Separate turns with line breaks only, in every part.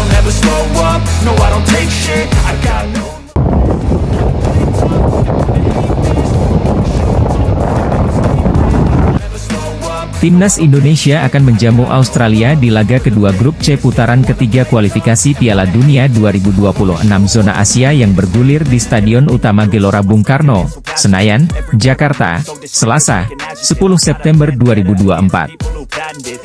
don't ever slow up, no I don't take shit, I got no.
Timnas Indonesia akan menjamu Australia di laga kedua grup C putaran ketiga kualifikasi Piala Dunia 2026 zona Asia yang bergulir di Stadion Utama Gelora Bung Karno, Senayan, Jakarta, Selasa, 10 September 2024.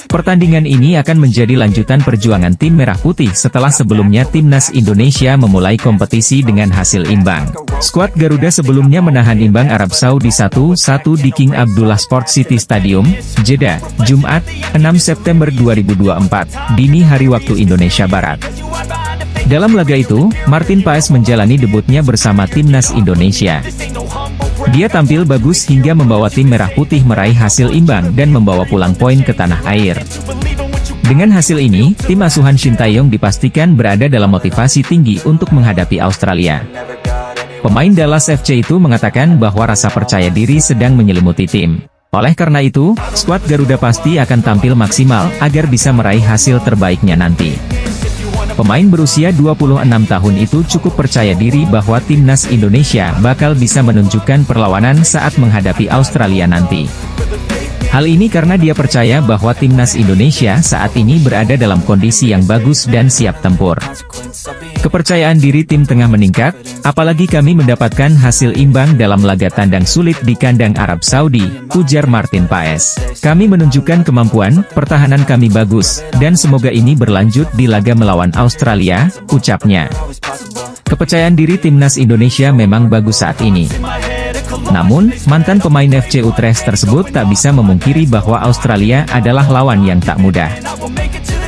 Pertandingan ini akan menjadi lanjutan perjuangan tim Merah Putih setelah sebelumnya Timnas Indonesia memulai kompetisi dengan hasil imbang. Skuad Garuda sebelumnya menahan imbang Arab Saudi 1-1 di King Abdullah Sport City Stadium, Jeddah, Jumat, 6 September 2024, dini hari waktu Indonesia Barat. Dalam laga itu, Martin Paes menjalani debutnya bersama Timnas Indonesia. Dia tampil bagus hingga membawa tim Merah Putih meraih hasil imbang dan membawa pulang poin ke tanah air. Dengan hasil ini, tim asuhan Shin Tae-yong dipastikan berada dalam motivasi tinggi untuk menghadapi Australia. Pemain Dallas FC itu mengatakan bahwa rasa percaya diri sedang menyelimuti tim. Oleh karena itu, skuad Garuda pasti akan tampil maksimal agar bisa meraih hasil terbaiknya nanti. Pemain berusia 26 tahun itu cukup percaya diri bahwa Timnas Indonesia bakal bisa menunjukkan perlawanan saat menghadapi Australia nanti. Hal ini karena dia percaya bahwa Timnas Indonesia saat ini berada dalam kondisi yang bagus dan siap tempur. Kepercayaan diri tim tengah meningkat, apalagi kami mendapatkan hasil imbang dalam laga tandang sulit di kandang Arab Saudi, ujar Martin Paes. Kami menunjukkan kemampuan, pertahanan kami bagus, dan semoga ini berlanjut di laga melawan Australia, ucapnya. Kepercayaan diri Timnas Indonesia memang bagus saat ini. Namun, mantan pemain FC Utrecht tersebut tak bisa memungkiri bahwa Australia adalah lawan yang tak mudah.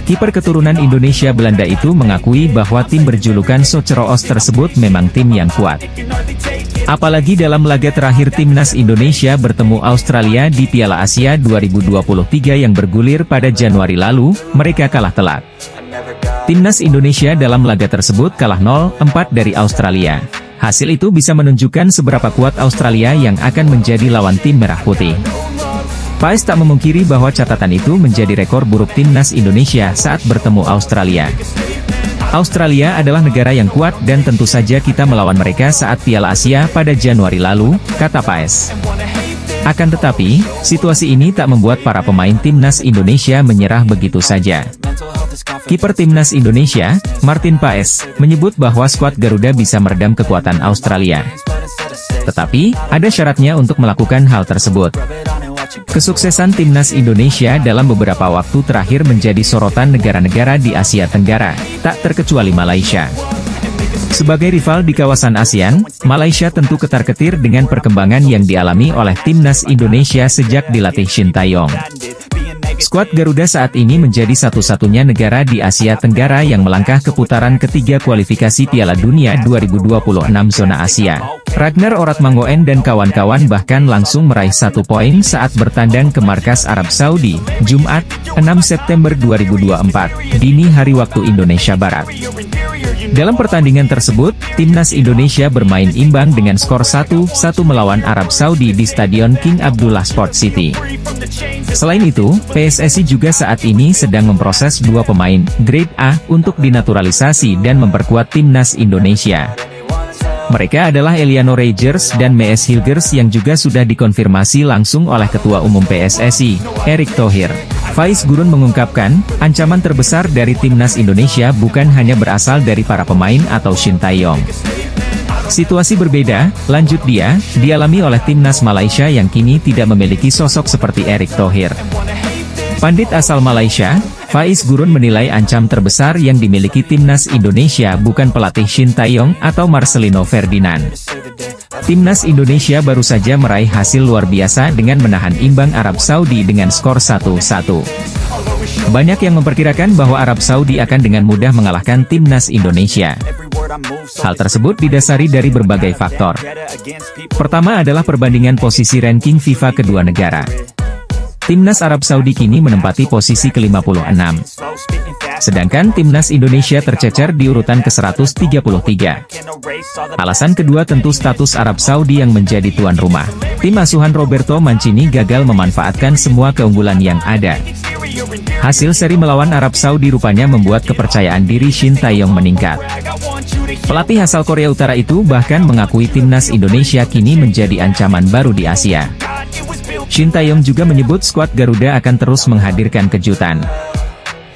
Kiper keturunan Indonesia Belanda itu mengakui bahwa tim berjulukan Soceroos tersebut memang tim yang kuat. Apalagi dalam laga terakhir Timnas Indonesia bertemu Australia di Piala Asia 2023 yang bergulir pada Januari lalu, mereka kalah telak. Timnas Indonesia dalam laga tersebut kalah 0-4 dari Australia. Hasil itu bisa menunjukkan seberapa kuat Australia yang akan menjadi lawan tim Merah Putih. Paes tak memungkiri bahwa catatan itu menjadi rekor buruk Timnas Indonesia saat bertemu Australia. Australia adalah negara yang kuat dan tentu saja kita melawan mereka saat Piala Asia pada Januari lalu, kata Paes. Akan tetapi, situasi ini tak membuat para pemain Timnas Indonesia menyerah begitu saja. Kiper Timnas Indonesia, Martin Paes, menyebut bahwa skuad Garuda bisa meredam kekuatan Australia. Tetapi, ada syaratnya untuk melakukan hal tersebut. Kesuksesan Timnas Indonesia dalam beberapa waktu terakhir menjadi sorotan negara-negara di Asia Tenggara, tak terkecuali Malaysia. Sebagai rival di kawasan ASEAN, Malaysia tentu ketar-ketir dengan perkembangan yang dialami oleh Timnas Indonesia sejak dilatih Shin Tae-yong. Skuad Garuda saat ini menjadi satu-satunya negara di Asia Tenggara yang melangkah ke putaran ketiga kualifikasi Piala Dunia 2026 zona Asia. Ragnar Oratmangoen dan kawan-kawan bahkan langsung meraih 1 poin saat bertandang ke markas Arab Saudi, Jumat, 6 September 2024, dini hari waktu Indonesia Barat. Dalam pertandingan tersebut, Timnas Indonesia bermain imbang dengan skor 1-1 melawan Arab Saudi di Stadion King Abdullah Sport City. Selain itu, PSSI juga saat ini sedang memproses 2 pemain grade A untuk dinaturalisasi dan memperkuat Timnas Indonesia. Mereka adalah Eliano Rogers dan Mees Hilgers yang juga sudah dikonfirmasi langsung oleh Ketua Umum PSSI, Erick Thohir. Faiz Gurun mengungkapkan, ancaman terbesar dari Timnas Indonesia bukan hanya berasal dari para pemain atau Shin Tae-yong. Situasi berbeda, lanjut dia, dialami oleh Timnas Malaysia yang kini tidak memiliki sosok seperti Erick Thohir. Pandit asal Malaysia, Faiz Gurun menilai ancam terbesar yang dimiliki Timnas Indonesia bukan pelatih Shin Tae-yong atau Marcelino Ferdinand. Timnas Indonesia baru saja meraih hasil luar biasa dengan menahan imbang Arab Saudi dengan skor 1-1. Banyak yang memperkirakan bahwa Arab Saudi akan dengan mudah mengalahkan Timnas Indonesia. Hal tersebut didasari dari berbagai faktor. Pertama adalah perbandingan posisi ranking FIFA kedua negara. Timnas Arab Saudi kini menempati posisi ke-56. Sedangkan timnas Indonesia tercecer di urutan ke-133. Alasan kedua tentu status Arab Saudi yang menjadi tuan rumah. Tim asuhan Roberto Mancini gagal memanfaatkan semua keunggulan yang ada. Hasil seri melawan Arab Saudi rupanya membuat kepercayaan diri Shin Tae-yong meningkat. Pelatih asal Korea Utara itu bahkan mengakui timnas Indonesia kini menjadi ancaman baru di Asia. Shin Tae-yong juga menyebut skuad Garuda akan terus menghadirkan kejutan.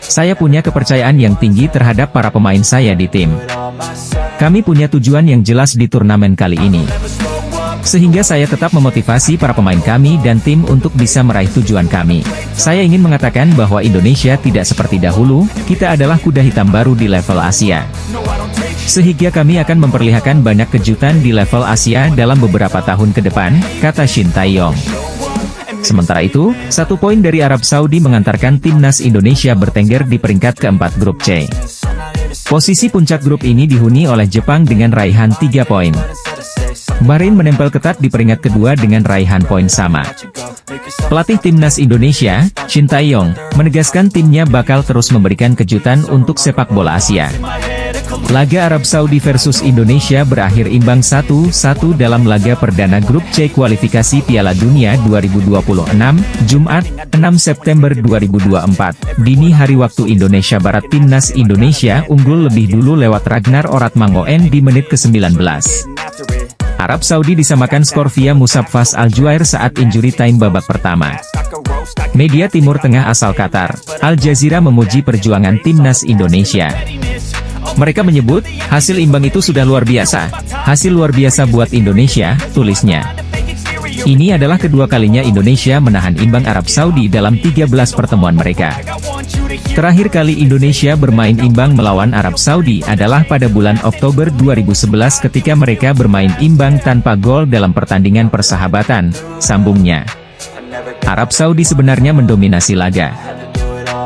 Saya punya kepercayaan yang tinggi terhadap para pemain saya di tim. Kami punya tujuan yang jelas di turnamen kali ini. Sehingga saya tetap memotivasi para pemain kami dan tim untuk bisa meraih tujuan kami. Saya ingin mengatakan bahwa Indonesia tidak seperti dahulu, kita adalah kuda hitam baru di level Asia. Sehingga kami akan memperlihatkan banyak kejutan di level Asia dalam beberapa tahun ke depan, kata Shin Tae-yong. Sementara itu, 1 poin dari Arab Saudi mengantarkan timnas Indonesia bertengger di peringkat keempat grup C. Posisi puncak grup ini dihuni oleh Jepang dengan raihan 3 poin. Bahrain menempel ketat di peringkat kedua dengan raihan poin sama. Pelatih timnas Indonesia, Shin Tae-yong, menegaskan timnya bakal terus memberikan kejutan untuk sepak bola Asia. Laga Arab Saudi versus Indonesia berakhir imbang 1-1 dalam laga perdana grup C kualifikasi Piala Dunia 2026, Jumat, 6 September 2024. Dini hari waktu Indonesia Barat, timnas Indonesia unggul lebih dulu lewat Ragnar Oratmangoen di menit ke-19. Arab Saudi disamakan skor via Musabfas Al-Juair saat injury time babak pertama. Media Timur Tengah asal Qatar, Al Jazeera memuji perjuangan timnas Indonesia. Mereka menyebut, hasil imbang itu sudah luar biasa. Hasil luar biasa buat Indonesia, tulisnya. Ini adalah kedua kalinya Indonesia menahan imbang Arab Saudi dalam 13 pertemuan mereka. Terakhir kali Indonesia bermain imbang melawan Arab Saudi adalah pada bulan Oktober 2011 ketika mereka bermain imbang tanpa gol dalam pertandingan persahabatan, sambungnya. Arab Saudi sebenarnya mendominasi laga.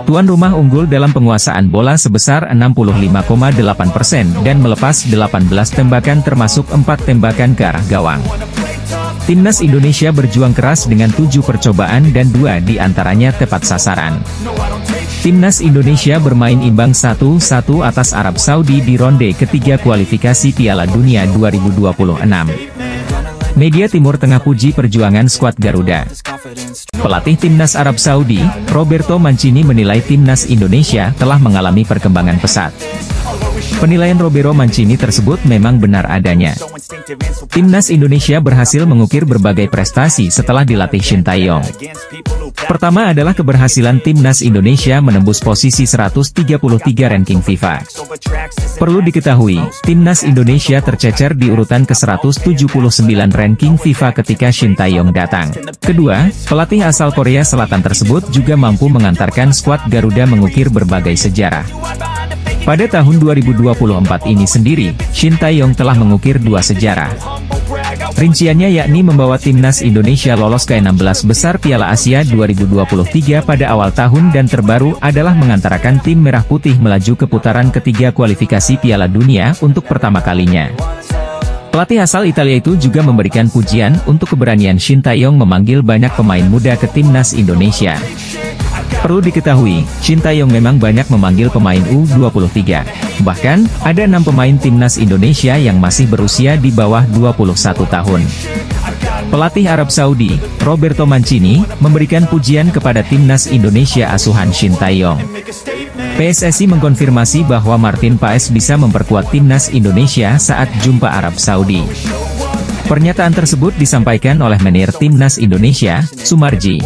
Tuan rumah unggul dalam penguasaan bola sebesar 65,8% dan melepas 18 tembakan termasuk 4 tembakan ke arah gawang. Timnas Indonesia berjuang keras dengan 7 percobaan dan 2 diantaranya tepat sasaran. Timnas Indonesia bermain imbang 1-1 atas Arab Saudi di ronde ketiga kualifikasi Piala Dunia 2026. Media Timur Tengah puji perjuangan skuad Garuda. Pelatih timnas Arab Saudi, Roberto Mancini menilai timnas Indonesia telah mengalami perkembangan pesat. Penilaian Roberto Mancini tersebut memang benar adanya. Timnas Indonesia berhasil mengukir berbagai prestasi setelah dilatih Shin Tae-yong. Pertama adalah keberhasilan timnas Indonesia menembus posisi 133 ranking FIFA. Perlu diketahui, timnas Indonesia tercecer di urutan ke-179 ranking FIFA ketika Shin Tae-yong datang. Kedua, pelatih asal Korea Selatan tersebut juga mampu mengantarkan skuad Garuda mengukir berbagai sejarah. Pada tahun 2024 ini sendiri, Shin Tae-yong telah mengukir 2 sejarah. Rinciannya yakni membawa timnas Indonesia lolos ke 16 besar Piala Asia 2023 pada awal tahun dan terbaru adalah mengantarkan tim Merah Putih melaju ke putaran ketiga kualifikasi Piala Dunia untuk pertama kalinya. Pelatih asal Italia itu juga memberikan pujian untuk keberanian Shin Tae-yong memanggil banyak pemain muda ke timnas Indonesia. Perlu diketahui, Shin Tae-yong memang banyak memanggil pemain U23. Bahkan, ada 6 pemain timnas Indonesia yang masih berusia di bawah 21 tahun. Pelatih Arab Saudi, Roberto Mancini, memberikan pujian kepada timnas Indonesia asuhan Shin Tae-yong. PSSI mengkonfirmasi bahwa Martin Paes bisa memperkuat timnas Indonesia saat jumpa Arab Saudi. Pernyataan tersebut disampaikan oleh manajer timnas Indonesia, Sumarji.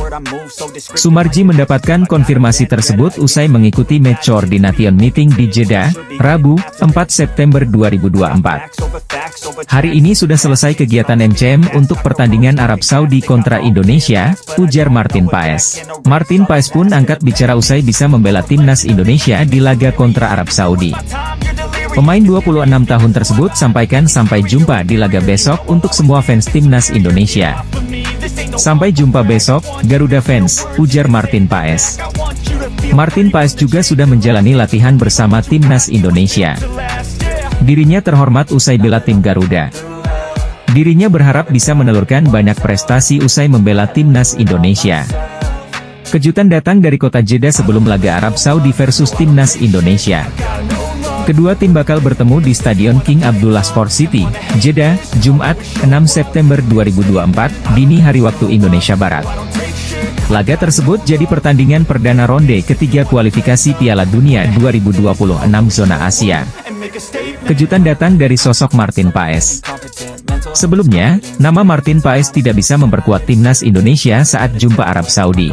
Sumarji mendapatkan konfirmasi tersebut usai mengikuti match coordination meeting di Jeddah, Rabu, 4 September 2024. Hari ini sudah selesai kegiatan MCM untuk pertandingan Arab Saudi kontra Indonesia, ujar Martin Paes. Martin Paes pun angkat bicara usai bisa membela timnas Indonesia di laga kontra Arab Saudi. Pemain 26 tahun tersebut sampaikan sampai jumpa di laga besok untuk semua fans timnas Indonesia. Sampai jumpa besok, Garuda fans, ujar Martin Paes. Martin Paes juga sudah menjalani latihan bersama timnas Indonesia. Dirinya terhormat usai bela tim Garuda. Dirinya berharap bisa menelurkan banyak prestasi usai membela timnas Indonesia. Kejutan datang dari kota Jeddah sebelum laga Arab Saudi versus Timnas Indonesia. Kedua tim bakal bertemu di Stadion King Abdullah Sport City, Jeddah, Jumat, 6 September 2024, dini hari waktu Indonesia Barat. Laga tersebut jadi pertandingan perdana ronde ketiga kualifikasi Piala Dunia 2026 zona Asia. Kejutan datang dari sosok Martin Paes. Sebelumnya, nama Martin Paes tidak bisa memperkuat timnas Indonesia saat jumpa Arab Saudi.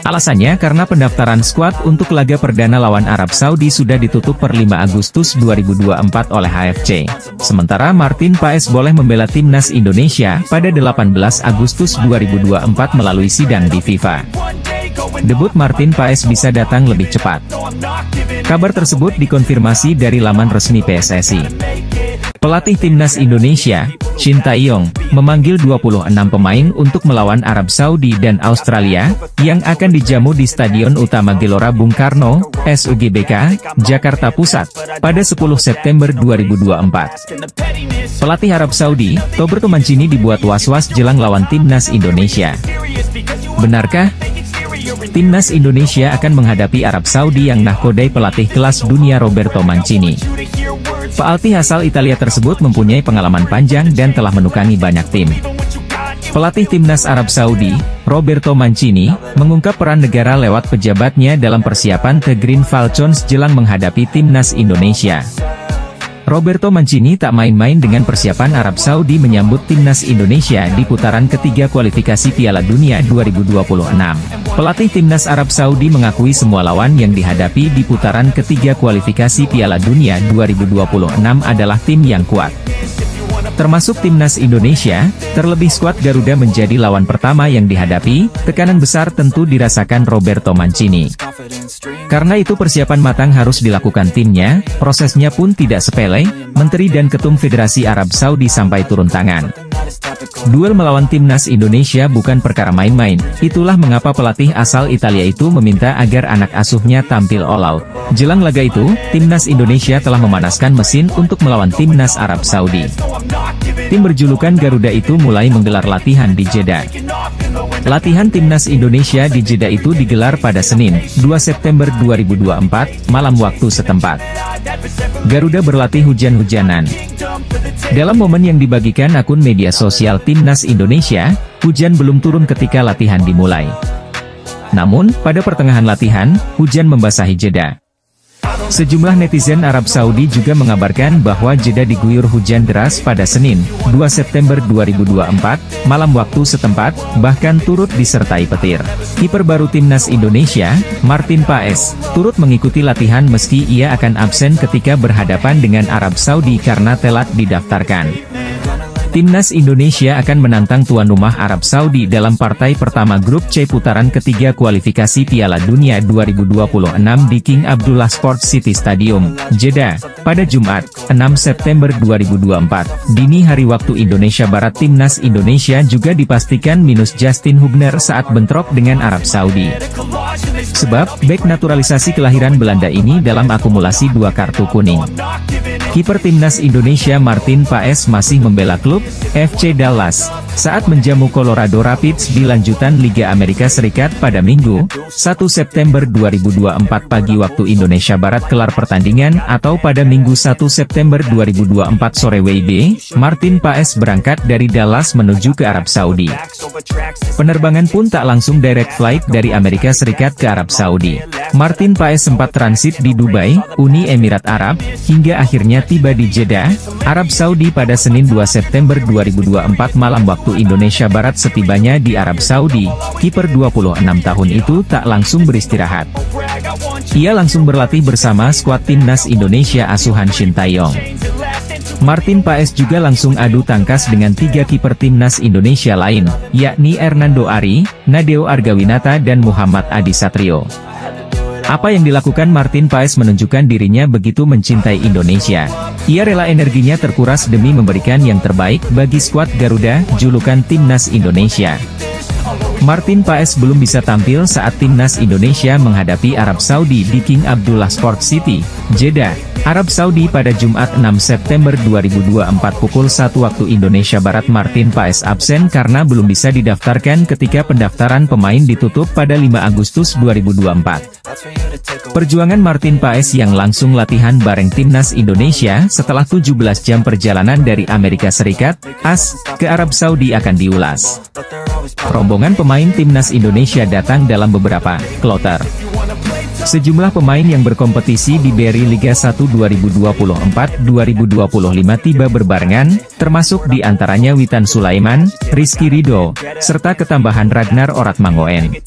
Alasannya karena pendaftaran skuad untuk laga perdana lawan Arab Saudi sudah ditutup per 5 Agustus 2024 oleh HFC. Sementara Martin Paes boleh membela timnas Indonesia pada 18 Agustus 2024 melalui sidang di FIFA. Debut Martin Paes bisa datang lebih cepat. Kabar tersebut dikonfirmasi dari laman resmi PSSI. Pelatih timnas Indonesia, Shin Tae-yong, memanggil 26 pemain untuk melawan Arab Saudi dan Australia, yang akan dijamu di Stadion Utama Gelora Bung Karno, SUGBK, Jakarta Pusat, pada 10 September 2024. Pelatih Arab Saudi, Roberto Mancini dibuat was-was jelang lawan timnas Indonesia. Benarkah? Timnas Indonesia akan menghadapi Arab Saudi yang nahkodai pelatih kelas dunia Roberto Mancini. Pelatih asal Italia tersebut mempunyai pengalaman panjang dan telah menukangi banyak tim. Pelatih timnas Arab Saudi, Roberto Mancini, mengungkap peran negara lewat pejabatnya dalam persiapan The Green Falcons jelang menghadapi timnas Indonesia. Roberto Mancini tak main-main dengan persiapan Arab Saudi menyambut timnas Indonesia di putaran ketiga kualifikasi Piala Dunia 2026. Pelatih timnas Arab Saudi mengakui semua lawan yang dihadapi di putaran ketiga kualifikasi Piala Dunia 2026 adalah tim yang kuat. Termasuk timnas Indonesia, terlebih skuad Garuda menjadi lawan pertama yang dihadapi, tekanan besar tentu dirasakan Roberto Mancini. Karena itu persiapan matang harus dilakukan timnya, prosesnya pun tidak sepele, Menteri dan Ketum Federasi Arab Saudi sampai turun tangan. Duel melawan timnas Indonesia bukan perkara main-main, itulah mengapa pelatih asal Italia itu meminta agar anak asuhnya tampil all out. Jelang laga itu, timnas Indonesia telah memanaskan mesin untuk melawan timnas Arab Saudi. Tim berjulukan Garuda itu mulai menggelar latihan di Jeddah. Latihan timnas Indonesia di Jeddah itu digelar pada Senin, 2 September 2024, malam waktu setempat. Garuda berlatih hujan-hujanan. Dalam momen yang dibagikan akun media sosial timnas Indonesia, hujan belum turun ketika latihan dimulai. Namun, pada pertengahan latihan, hujan membasahi Jeddah. Sejumlah netizen Arab Saudi juga mengabarkan bahwa Jeddah diguyur hujan deras pada Senin, 2 September 2024, malam waktu setempat, bahkan turut disertai petir. Kiper baru timnas Indonesia, Martin Paes, turut mengikuti latihan meski ia akan absen ketika berhadapan dengan Arab Saudi karena telat didaftarkan. Timnas Indonesia akan menantang tuan rumah Arab Saudi dalam partai pertama grup C putaran ketiga kualifikasi Piala Dunia 2026 di King Abdullah Sport City Stadium, Jeddah, pada Jumat, 6 September 2024. Dini hari waktu Indonesia Barat. Timnas Indonesia juga dipastikan minus Justin Hubner saat bentrok dengan Arab Saudi. Sebab, bek naturalisasi kelahiran Belanda ini dalam akumulasi 2 kartu kuning. Kiper timnas Indonesia Martin Paes masih membela klub FC Dallas saat menjamu Colorado Rapids di lanjutan Liga Amerika Serikat pada Minggu, 1 September 2024 pagi waktu Indonesia Barat. Kelar pertandingan atau pada Minggu 1 September 2024 sore WIB, Martin Paes berangkat dari Dallas menuju ke Arab Saudi. Penerbangan pun tak langsung direct flight dari Amerika Serikat ke Arab Saudi. Martin Paes sempat transit di Dubai, Uni Emirat Arab, hingga akhirnya tiba di Jeddah, Arab Saudi pada Senin 2 September 2024 malam waktu Indonesia Barat. Setibanya di Arab Saudi, kiper 26 tahun itu tak langsung beristirahat. Ia langsung berlatih bersama skuad timnas Indonesia asuhan Shin Tae-yong. Martin Paes juga langsung adu tangkas dengan 3 kiper timnas Indonesia lain, yakni Hernando Ari, Nadeo Argawinata dan Muhammad Adi Satrio. Apa yang dilakukan Martin Paes menunjukkan dirinya begitu mencintai Indonesia. Ia rela energinya terkuras demi memberikan yang terbaik bagi skuad Garuda, julukan timnas Indonesia. Martin Paes belum bisa tampil saat timnas Indonesia menghadapi Arab Saudi di King Abdullah Sport City, Jeddah, Arab Saudi pada Jumat 6 September 2024 pukul 1 waktu Indonesia Barat. Martin Paes absen karena belum bisa didaftarkan ketika pendaftaran pemain ditutup pada 5 Agustus 2024. Perjuangan Martin Paes yang langsung latihan bareng timnas Indonesia setelah 17 jam perjalanan dari Amerika Serikat, AS, ke Arab Saudi akan diulas. Rombongan pemain timnas Indonesia datang dalam beberapa kloter. Sejumlah pemain yang berkompetisi di BRI Liga 1 2024-2025 tiba berbarengan, termasuk di antaranya Witan Sulaiman, Rizky Ridho, serta ketambahan Ragnar Oratmangoen.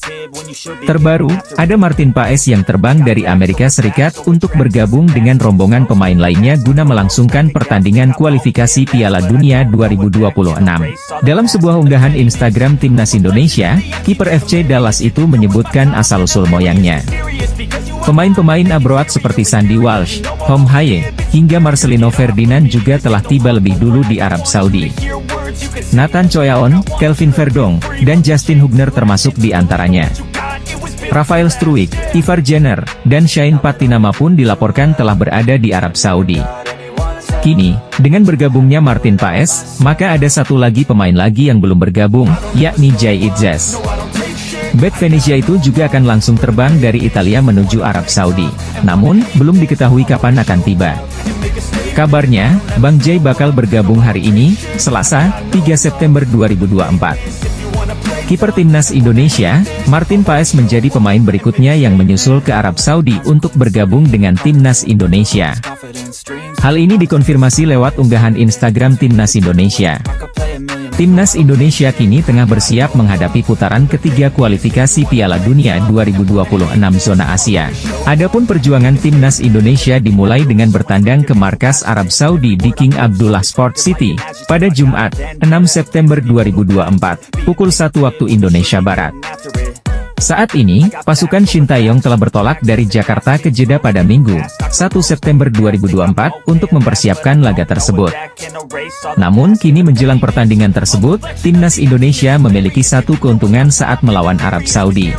Terbaru, ada Martin Paes yang terbang dari Amerika Serikat untuk bergabung dengan rombongan pemain lainnya guna melangsungkan pertandingan kualifikasi Piala Dunia 2026. Dalam sebuah unggahan Instagram Timnas Indonesia, kiper FC Dallas itu menyebutkan asal-usul moyangnya. Pemain-pemain abroad seperti Sandy Walsh, Hom Haye, hingga Marcelino Ferdinand juga telah tiba lebih dulu di Arab Saudi. Nathan Choyaon, Kelvin Verdong, dan Justin Hugner termasuk di antaranya. Rafael Struijk, Ivar Jenner, dan Shane Patinama pun dilaporkan telah berada di Arab Saudi. Kini, dengan bergabungnya Martin Paes, maka ada satu lagi pemain lagi yang belum bergabung, yakni Jay Itzes. Bek Venezia itu juga akan langsung terbang dari Italia menuju Arab Saudi. Namun, belum diketahui kapan akan tiba. Kabarnya, Bang Jay bakal bergabung hari ini, Selasa, 3 September 2024. Kiper timnas Indonesia, Martin Paes menjadi pemain berikutnya yang menyusul ke Arab Saudi untuk bergabung dengan timnas Indonesia. Hal ini dikonfirmasi lewat unggahan Instagram Timnas Indonesia. Timnas Indonesia kini tengah bersiap menghadapi putaran ketiga kualifikasi Piala Dunia 2026 zona Asia. Adapun perjuangan Timnas Indonesia dimulai dengan bertandang ke markas Arab Saudi di King Abdullah Sport City, pada Jumat, 6 September 2024, pukul 1 waktu Indonesia Barat. Saat ini, pasukan Shin Taeyong telah bertolak dari Jakarta ke Jeddah pada Minggu, 1 September 2024, untuk mempersiapkan laga tersebut. Namun kini menjelang pertandingan tersebut, timnas Indonesia memiliki satu keuntungan saat melawan Arab Saudi.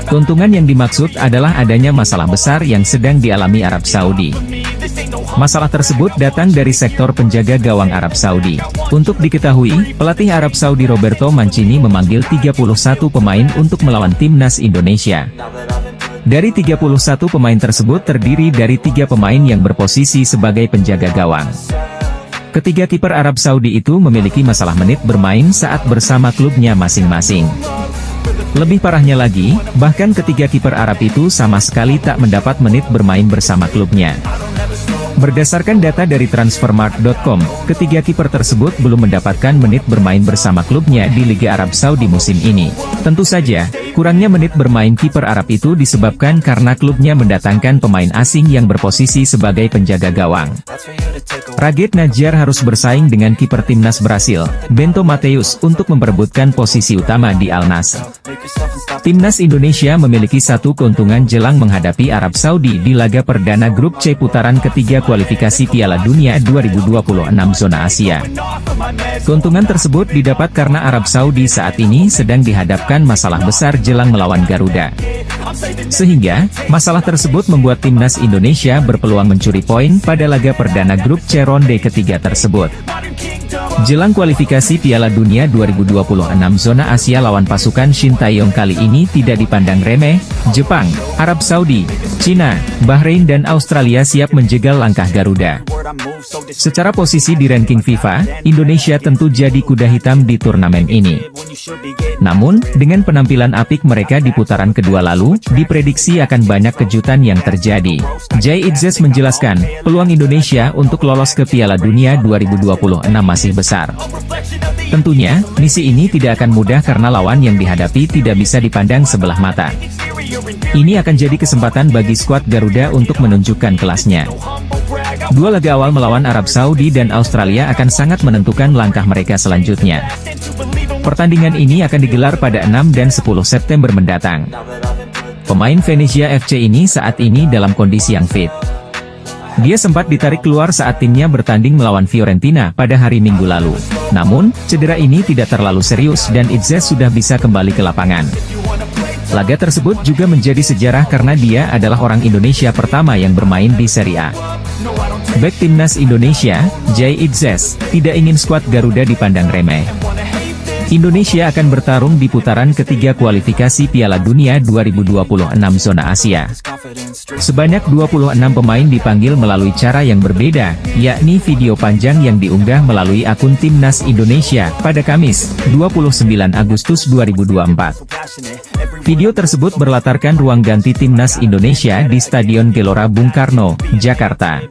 Keuntungan yang dimaksud adalah adanya masalah besar yang sedang dialami Arab Saudi. Masalah tersebut datang dari sektor penjaga gawang Arab Saudi. Untuk diketahui, pelatih Arab Saudi Roberto Mancini memanggil 31 pemain untuk melawan timnas Indonesia. Dari 31 pemain tersebut terdiri dari 3 pemain yang berposisi sebagai penjaga gawang. Ketiga kiper Arab Saudi itu memiliki masalah menit bermain saat bersama klubnya masing-masing. Lebih parahnya lagi, bahkan ketiga kiper Arab itu sama sekali tak mendapat menit bermain bersama klubnya. Berdasarkan data dari Transfermarkt.com, ketiga kiper tersebut belum mendapatkan menit bermain bersama klubnya di Liga Arab Saudi musim ini. Tentu saja, kurangnya menit bermain kiper Arab itu disebabkan karena klubnya mendatangkan pemain asing yang berposisi sebagai penjaga gawang. Ragit Nadjar harus bersaing dengan kiper timnas Brasil, Bento Mateus, untuk memperebutkan posisi utama di Al Nassr. Timnas Indonesia memiliki satu keuntungan jelang menghadapi Arab Saudi di laga perdana grup C putaran ketiga kualifikasi Piala Dunia 2026 zona Asia. Keuntungan tersebut didapat karena Arab Saudi saat ini sedang dihadapkan masalah besar jelang melawan Garuda. Sehingga, masalah tersebut membuat timnas Indonesia berpeluang mencuri poin pada laga perdana grup C ronde ketiga tersebut. Jelang kualifikasi Piala Dunia 2026 zona Asia lawan pasukan Shin Taeyong kali ini tidak dipandang remeh. Jepang, Arab Saudi, Cina, Bahrain dan Australia siap menjegal langkah Garuda. Secara posisi di ranking FIFA, Indonesia tentu jadi kuda hitam di turnamen ini. Namun, dengan penampilan apik mereka di putaran kedua lalu, diprediksi akan banyak kejutan yang terjadi. Jay Itzes menjelaskan, peluang Indonesia untuk lolos ke Piala Dunia 2026 masih besar. Tentunya, misi ini tidak akan mudah karena lawan yang dihadapi tidak bisa dipandang sebelah mata. Ini akan jadi kesempatan bagi skuad Garuda untuk menunjukkan kelasnya. Dua laga awal melawan Arab Saudi dan Australia akan sangat menentukan langkah mereka selanjutnya. Pertandingan ini akan digelar pada 6 dan 10 September mendatang. Pemain Venezia FC ini saat ini dalam kondisi yang fit. Dia sempat ditarik keluar saat timnya bertanding melawan Fiorentina pada hari Minggu lalu. Namun, cedera ini tidak terlalu serius dan Idzes sudah bisa kembali ke lapangan. Laga tersebut juga menjadi sejarah karena dia adalah orang Indonesia pertama yang bermain di Serie A. Bek timnas Indonesia, Jay Idzes, tidak ingin skuad Garuda dipandang remeh. Indonesia akan bertarung di putaran ketiga kualifikasi Piala Dunia 2026 zona Asia. Sebanyak 26 pemain dipanggil melalui cara yang berbeda, yakni video panjang yang diunggah melalui akun Timnas Indonesia pada Kamis, 29 Agustus 2024. Video tersebut berlatarkan ruang ganti Timnas Indonesia di Stadion Gelora Bung Karno, Jakarta.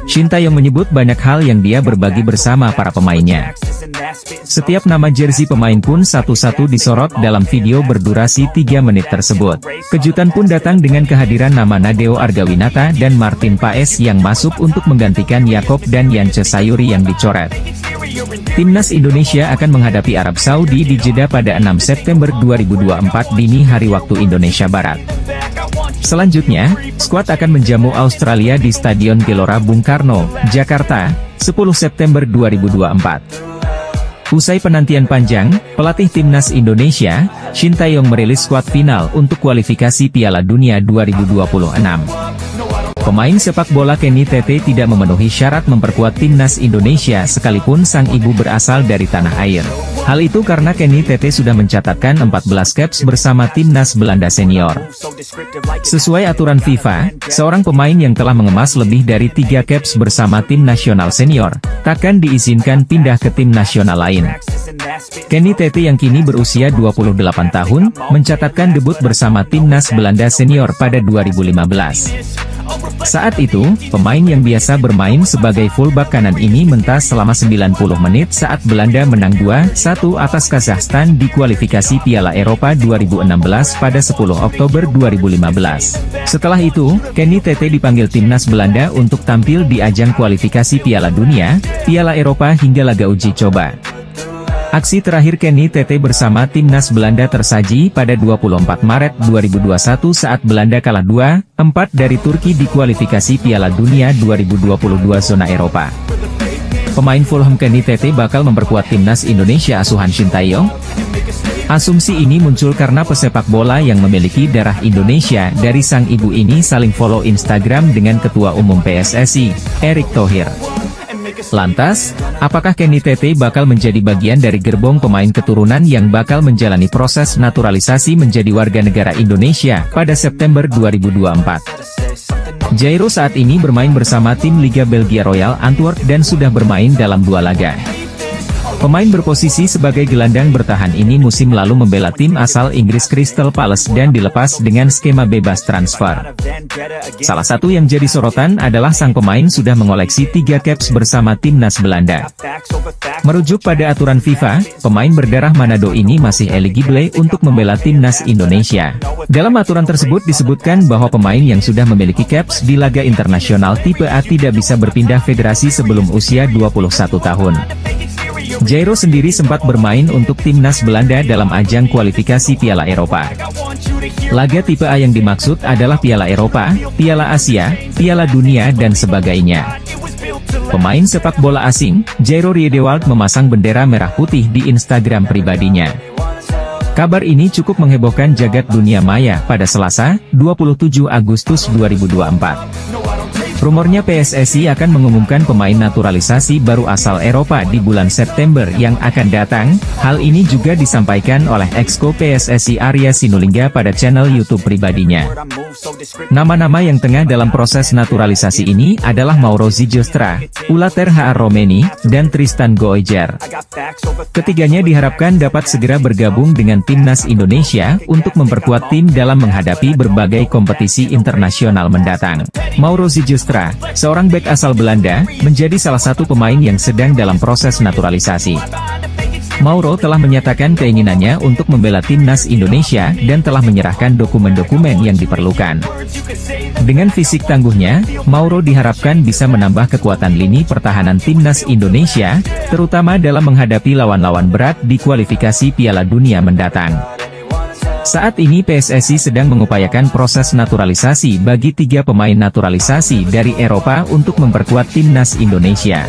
Shin Tae-yong menyebut banyak hal yang dia berbagi bersama para pemainnya. Setiap nama jersey pemain pun satu-satu disorot dalam video berdurasi 3 menit tersebut. Kejutan pun datang dengan kehadiran nama Nadeo Argawinata dan Martin Paes yang masuk untuk menggantikan Yakob dan Yance Sayuri yang dicoret. Timnas Indonesia akan menghadapi Arab Saudi di Jeddah pada 6 September 2024 dini hari waktu Indonesia Barat. Selanjutnya, skuad akan menjamu Australia di Stadion Gelora Bung Karno, Jakarta, 10 September 2024. Usai penantian panjang, pelatih Timnas Indonesia, Shin Tae-yong merilis skuad final untuk kualifikasi Piala Dunia 2026. Pemain sepak bola Kenny Tete tidak memenuhi syarat memperkuat Timnas Indonesia sekalipun sang ibu berasal dari tanah air. Hal itu karena Kenny Tete sudah mencatatkan 14 caps bersama Timnas Belanda senior. Sesuai aturan FIFA, seorang pemain yang telah mengemas lebih dari 3 caps bersama tim nasional senior, takkan diizinkan pindah ke tim nasional lain. Kenny Tete yang kini berusia 28 tahun, mencatatkan debut bersama Timnas Belanda senior pada 2015. Saat itu, pemain yang biasa bermain sebagai fullback kanan ini mentas selama 90 menit saat Belanda menang 2-1 atas Kazakhstan di kualifikasi Piala Eropa 2016 pada 10 Oktober 2015. Setelah itu, Kenny Tete dipanggil Timnas Belanda untuk tampil di ajang kualifikasi Piala Dunia, Piala Eropa hingga laga uji coba. Aksi terakhir Kenny Tete bersama Timnas Belanda tersaji pada 24 Maret 2021 saat Belanda kalah 2-4 dari Turki di kualifikasi Piala Dunia 2022 zona Eropa. Pemain Fulham Kenny Tete bakal memperkuat Timnas Indonesia asuhan Shin Tae-yong? Asumsi ini muncul karena pesepak bola yang memiliki darah Indonesia dari sang ibu ini saling follow Instagram dengan Ketua Umum PSSI, Erick Thohir. Lantas, apakah Kenny Tete bakal menjadi bagian dari gerbong pemain keturunan yang bakal menjalani proses naturalisasi menjadi warga negara Indonesia pada September 2024? Jairo saat ini bermain bersama tim Liga Belgia Royal Antwerp dan sudah bermain dalam 2 laga. Pemain berposisi sebagai gelandang bertahan ini musim lalu membela tim asal Inggris Crystal Palace dan dilepas dengan skema bebas transfer. Salah satu yang jadi sorotan adalah sang pemain sudah mengoleksi 3 caps bersama Timnas Belanda. Merujuk pada aturan FIFA, pemain berdarah Manado ini masih eligible untuk membela Timnas Indonesia. Dalam aturan tersebut disebutkan bahwa pemain yang sudah memiliki caps di laga internasional tipe A tidak bisa berpindah federasi sebelum usia 21 tahun. Jairo sendiri sempat bermain untuk Timnas Belanda dalam ajang kualifikasi Piala Eropa. Laga tipe A yang dimaksud adalah Piala Eropa, Piala Asia, Piala Dunia dan sebagainya. Pemain sepak bola asing, Jairo Riedewald memasang bendera merah putih di Instagram pribadinya. Kabar ini cukup menghebohkan jagat dunia maya pada Selasa, 27 Agustus 2024. Rumornya PSSI akan mengumumkan pemain naturalisasi baru asal Eropa di bulan September yang akan datang. Hal ini juga disampaikan oleh Exco PSSI Arya Sinulinga pada channel YouTube pribadinya. Nama-nama yang tengah dalam proses naturalisasi ini adalah Mauro Zijostra, Ulater H.R. Romeni, dan Tristan Goejer. Ketiganya diharapkan dapat segera bergabung dengan Timnas Indonesia untuk memperkuat tim dalam menghadapi berbagai kompetisi internasional mendatang. Mauro Zijostra, seorang bek asal Belanda, menjadi salah satu pemain yang sedang dalam proses naturalisasi. Mauro telah menyatakan keinginannya untuk membela Timnas Indonesia dan telah menyerahkan dokumen-dokumen yang diperlukan. Dengan fisik tangguhnya, Mauro diharapkan bisa menambah kekuatan lini pertahanan Timnas Indonesia, terutama dalam menghadapi lawan-lawan berat di kualifikasi Piala Dunia mendatang. Saat ini PSSI sedang mengupayakan proses naturalisasi bagi 3 pemain naturalisasi dari Eropa untuk memperkuat timnas Indonesia.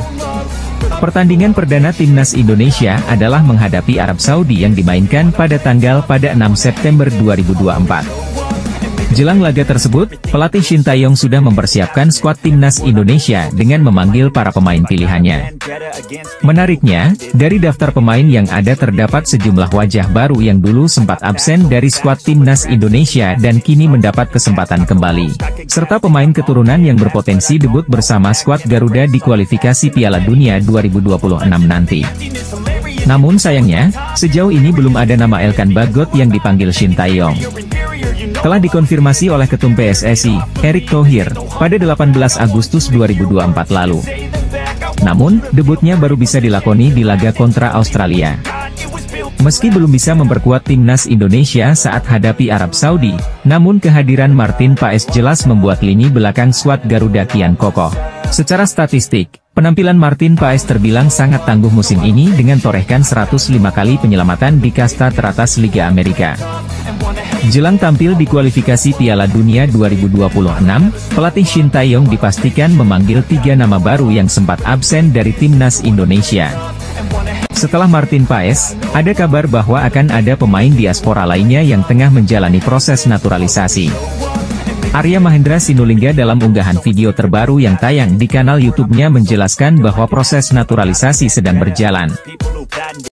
Pertandingan perdana timnas Indonesia adalah menghadapi Arab Saudi yang dimainkan pada 6 September 2024. Jelang laga tersebut, pelatih Shin Tae-yong sudah mempersiapkan skuad timnas Indonesia dengan memanggil para pemain pilihannya. Menariknya, dari daftar pemain yang ada terdapat sejumlah wajah baru yang dulu sempat absen dari skuad timnas Indonesia dan kini mendapat kesempatan kembali, serta pemain keturunan yang berpotensi debut bersama skuad Garuda di kualifikasi Piala Dunia 2026 nanti. Namun sayangnya, sejauh ini belum ada nama Elkan Bagot yang dipanggil Shin Tae-yong. Telah dikonfirmasi oleh Ketum PSSI, Erick Thohir, pada 18 Agustus 2024 lalu. Namun, debutnya baru bisa dilakoni di laga kontra Australia. Meski belum bisa memperkuat timnas Indonesia saat hadapi Arab Saudi, namun kehadiran Martin Paes jelas membuat lini belakang skuad Garuda kian kokoh. Secara statistik, penampilan Martin Paes terbilang sangat tangguh musim ini dengan torehkan 105 kali penyelamatan di kasta teratas Liga Amerika. Jelang tampil di kualifikasi Piala Dunia 2026, pelatih Shin Tae-yong dipastikan memanggil 3 nama baru yang sempat absen dari timnas Indonesia. Setelah Martin Paes, ada kabar bahwa akan ada pemain diaspora lainnya yang tengah menjalani proses naturalisasi. Arya Mahendra Sinulinga dalam unggahan video terbaru yang tayang di kanal YouTube-nya menjelaskan bahwa proses naturalisasi sedang berjalan.